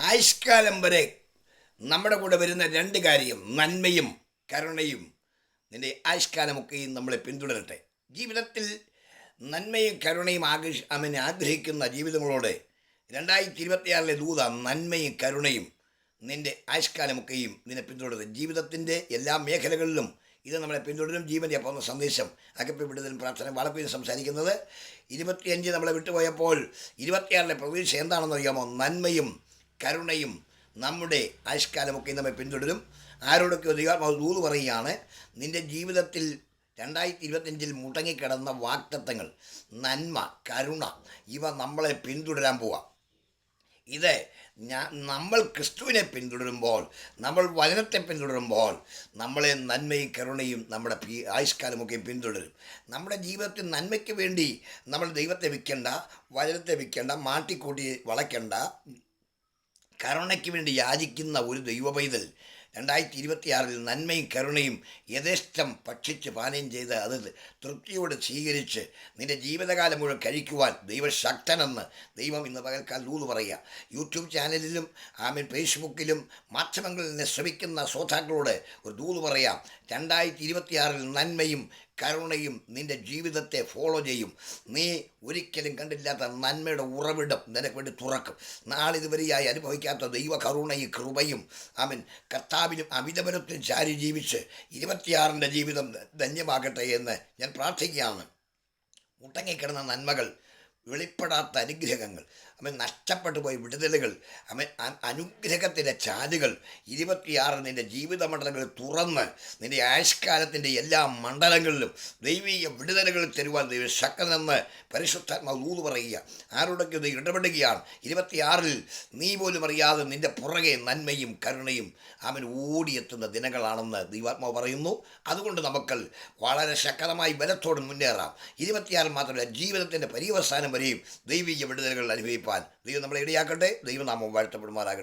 ആയുഷ്കാലം വരെ നമ്മുടെ കൂടെ വരുന്ന രണ്ട് കാര്യം, നന്മയും കരുണയും നിന്റെ ആയുഷ്കാലമൊക്കെയും നമ്മളെ പിന്തുടരട്ടെ. ജീവിതത്തിൽ നന്മയും കരുണയും ആഗ്രഹിക്കുന്ന ജീവിതങ്ങളോട് 2026 ദൂത നന്മയും കരുണയും നിന്റെ ആയുഷ്കാലമൊക്കെയും നിന്നെ പിന്തുടരുത്. ജീവിതത്തിൻ്റെ എല്ലാ മേഖലകളിലും ഇത് നമ്മളെ പിന്തുടരും. ജീവൻ്റെ പോകുന്ന സന്ദേശം അകപ്പെ വിടുതലും പ്രാർത്ഥന വളപ്പിൽ സംസാരിക്കുന്നത് 25 നമ്മളെ വിട്ടുപോയപ്പോൾ 26 പ്രതീക്ഷ എന്താണെന്ന് അറിയാമോ? നന്മയും കരുണയും നമ്മുടെ ആയുഷ്കാലമൊക്കെ നമ്മെ പിന്തുടരും. ആരോടൊക്കെ ദൂത് പറയുകയാണ്, നിൻ്റെ ജീവിതത്തിൽ 2025 മുടങ്ങിക്കിടന്ന വാഗ്ദത്തങ്ങൾ, നന്മ, കരുണ ഇവ നമ്മളെ പിന്തുടരാൻ പോവാം. ഇത് നമ്മൾ ക്രിസ്തുവിനെ പിന്തുടരുമ്പോൾ, നമ്മൾ വചനത്തെ പിന്തുടരുമ്പോൾ നമ്മളെ നന്മയും കരുണയും നമ്മുടെ ആയുഷ്കാലമൊക്കെ പിന്തുടരും. നമ്മുടെ ജീവിതത്തിൽ നന്മയ്ക്ക് വേണ്ടി നമ്മൾ ദൈവത്തെ വിൽക്കേണ്ട, വചനത്തെ വിൽക്കേണ്ട, മാട്ടിക്കൂട്ടി വളയ്ക്കേണ്ട, കരുണയ്ക്ക് വേണ്ടി യാചിക്കുന്ന ഒരു ദൈവ പൈതൽ 2026 നന്മയും കരുണയും യഥേഷ്ടം ഭക്ഷിച്ച് പാനീയം ചെയ്ത് അത് തൃപ്തിയോടെ സ്വീകരിച്ച് നിൻ്റെ ജീവിതകാലം മുഴുവൻ കഴിക്കുവാൻ ദൈവശക്തനെന്ന് ദൈവം ഇന്ന് പകൽക്കാലം ദൂത് പറയുക. യൂട്യൂബ് ചാനലിലും ഫേസ്ബുക്കിലും മാധ്യമങ്ങളിൽ നിന്ന് ശ്രമിക്കുന്ന ശ്രോതാക്കളോട് ഒരു ദൂത് പറയാം. 2026 നന്മയും കരുണയും നിൻ്റെ ജീവിതത്തെ ഫോളോ ചെയ്യും. നീ ഒരിക്കലും കണ്ടില്ലാത്ത നന്മയുടെ ഉറവിടം നിനക്ക് വേണ്ടി തുറക്കും. നാളിതുവരെയായി അനുഭവിക്കാത്ത ദൈവ കരുണയും കൃപയും കർത്താവിലും അമിതബലത്തിലും ചാരി ജീവിച്ച് 26 ജീവിതം ധന്യമാകട്ടെ എന്ന് ഞാൻ പ്രാർത്ഥിക്കുകയാണ്. മുട്ടങ്ങിക്കിടന്ന നന്മകൾ, വെളിപ്പെടാത്ത അനുഗ്രഹങ്ങൾ, നഷ്ടപ്പെട്ടു പോയ വിടുതലുകൾ, അനുഗ്രഹത്തിൻ്റെ ചാലുകൾ 26 നിൻ്റെ ജീവിത മണ്ഡലങ്ങളിൽ തുറന്ന് നിൻ്റെ ആയുഷ്കാലത്തിൻ്റെ എല്ലാ മണ്ഡലങ്ങളിലും ദൈവീയ വിടുതലുകൾ തരുവാൻ ദൈവ ശക്തനെന്ന് പരിശുദ്ധാത്മാവ് ദൂത് പറയുക. ആരോടൊക്കെ ഇത് ഇടപെടുകയാണ്. 26 നീ പോലും അറിയാതെ നിൻ്റെ പുറകെ നന്മയും കരുണയും ഓടിയെത്തുന്ന ദിനങ്ങളാണെന്ന് ദൈവാത്മാവ് പറയുന്നു. അതുകൊണ്ട് നമുക്ക് വളരെ ശക്തമായി ബലത്തോടെ മുന്നേറാം. 26 മാത്രമല്ല, ജീവിതത്തിൻ്റെ പര്യവസാനം വരെയും ദൈവീയ വിടുതലുകൾ അനുഭവിപ്പാൻ ദൈവം നമ്മളെ ഇടയാക്കട്ടെ. ദൈവനാമം വാഴ്ത്തപ്പെടുമാറാകട്ടെ.